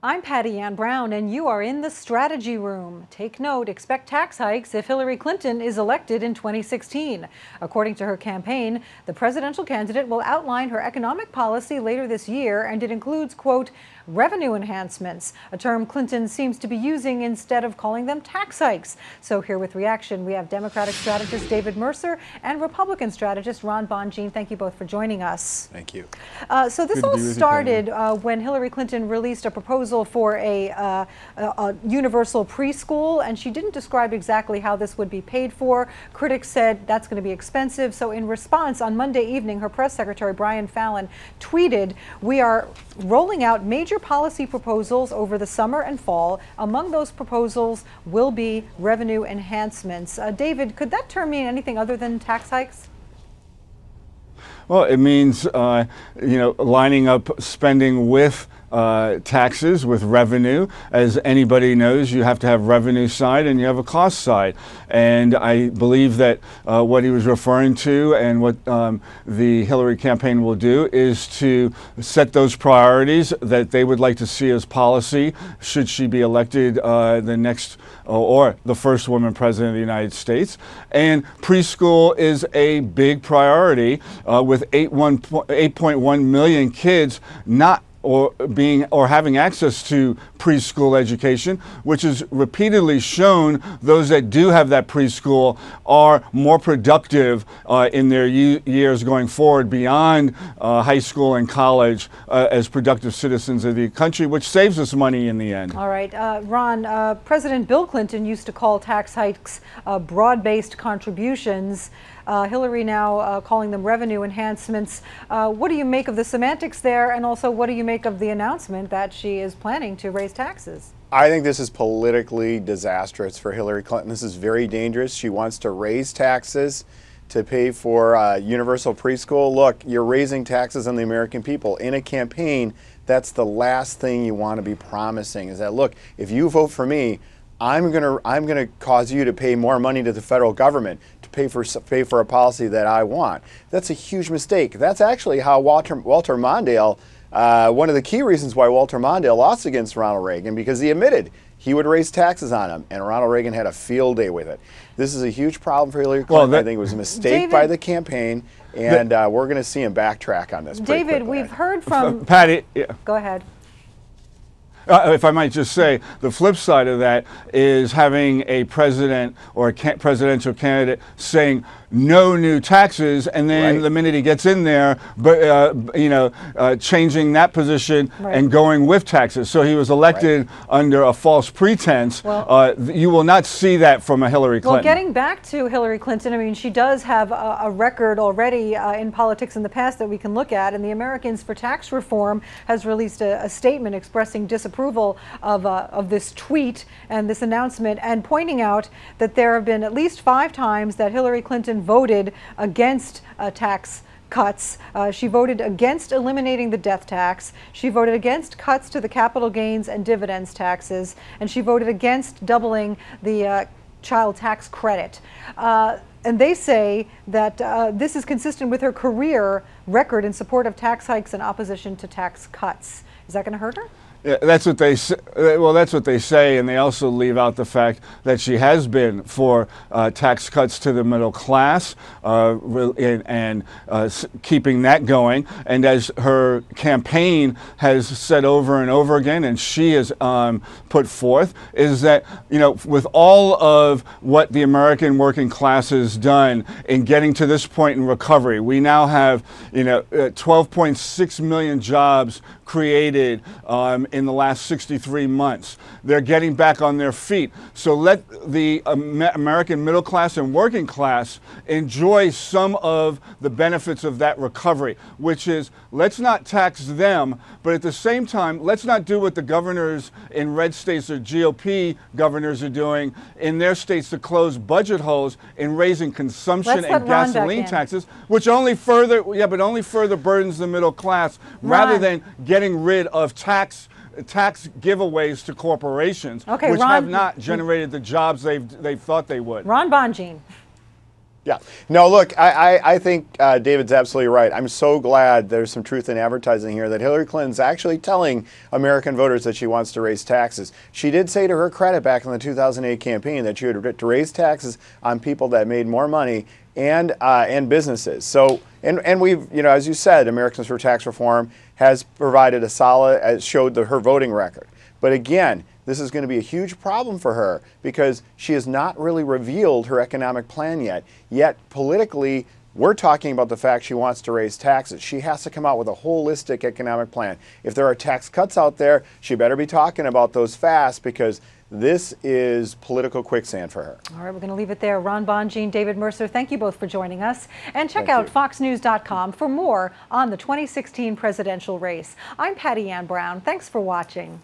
I'm Patty Ann Brown, and you are in the Strategy Room. Take note, expect tax hikes if Hillary Clinton is elected in 2016. According to her campaign, the presidential candidate will outline her economic policy later this year, and it includes, quote, revenue enhancements, a term Clinton seems to be using instead of calling them tax hikes. So here with reaction, we have Democratic strategist David Mercer and Republican strategist Ron Bonjean. Thank you both for joining us. Thank you. So this all started when Hillary Clinton released a proposal for a universal preschool, and she didn't describe exactly how this would be paid for. Critics said that's going to be expensive. So in response, on Monday evening, her press secretary, Brian Fallon, tweeted, "We are rolling out major policy proposals over the summer and fall. Among those proposals will be revenue enhancements." David, could that term mean anything other than tax hikes? Well, it means, lining up spending with taxes, with revenue. As anybody knows, you have to have revenue side and you have a cost side. And I believe that what he was referring to and what the Hillary campaign will do is to set those priorities that they would like to see as policy should she be elected the next or the first woman president of the United States. And preschool is a big priority with 8.1 million kids not or having access to preschool education, which is repeatedly shown those that do have that preschool are more productive in their years going forward beyond high school and college as productive citizens of the country, which saves us money in the end. All right, Ron, President Bill Clinton used to call tax hikes broad-based contributions. Hillary now calling them revenue enhancements. What do you make of the semantics there, and also what do you make of the announcement that she is planning to raise taxes? I think this is politically disastrous for Hillary Clinton. This is very dangerous. She wants to raise taxes to pay for universal preschool. Look, you're raising taxes on the American people. In a campaign, that's the last thing you want to be promising, is that, look, if you vote for me, I'm gonna cause you to pay more money to the federal government to pay for a policy that I want. That's a huge mistake. That's actually how Walter Mondale, one of the key reasons why Walter Mondale lost against Ronald Reagan, because he admitted he would raise taxes on him, and Ronald Reagan had a field day with it. This is a huge problem for Hillary Clinton. Well, I think it was a mistake by the campaign, and we're going to see him backtrack on this. David, we've heard from Patty. Yeah. Go ahead. If I might just say, the flip side of that is having a president or a presidential candidate saying no new taxes, and then the minute he gets in there, changing that position and going with taxes. So he was elected under a false pretense. Well, you will not see that from a Hillary Clinton. Well, getting back to Hillary Clinton, I mean, she does have a record already in politics in the past that we can look at, and the Americans for Tax Reform has released a statement expressing disapproval of this tweet and this announcement, and pointing out that there have been at least 5 times that Hillary Clinton voted against tax cuts. She voted against eliminating the death tax. She voted against cuts to the capital gains and dividends taxes, and she voted against doubling the child tax credit. And they say that this is consistent with her career record in support of tax hikes and opposition to tax cuts. Is that going to hurt her? Yeah, that's what they say. Well, that's what they say, and they also leave out the fact that she has been for tax cuts to the middle class and keeping that going. And as her campaign has said over and over again, and she has put forth, is that with all of what the American working class has done in getting to this point in recovery, we now have 12.6 million jobs created in the last 63 months. They're getting back on their feet. So let the American middle class and working class enjoy some of the benefits of that recovery, which is, let's not tax them, but at the same time, let's not do what the governors in red states or GOP governors are doing in their states to close budget holes in raising consumption and gasoline taxes, which only further burdens the middle class rather than getting rid of tax giveaways to corporations, which have not generated the jobs they've thought they would. Ron Bonjean. Yeah. No, look, I think David's absolutely right. I'm so glad there's some truth in advertising here that Hillary Clinton's actually telling American voters that she wants to raise taxes. She did say to her credit back in the 2008 campaign that she would to raise taxes on people that made more money and businesses. So, and we've, you know, as you said, Americans for Tax Reform has provided a solid, showed her voting record. But again, this is going to be a huge problem for her because she has not really revealed her economic plan yet. Yet politically, we're talking about the fact she wants to raise taxes. She has to come out with a holistic economic plan. If there are tax cuts out there, she better be talking about those fast because this is political quicksand for her. All right, we're going to leave it there. Ron Bonjean, David Mercer, thank you both for joining us. And check out foxnews.com for more on the 2016 presidential race. I'm Patty Ann Brown. Thanks for watching.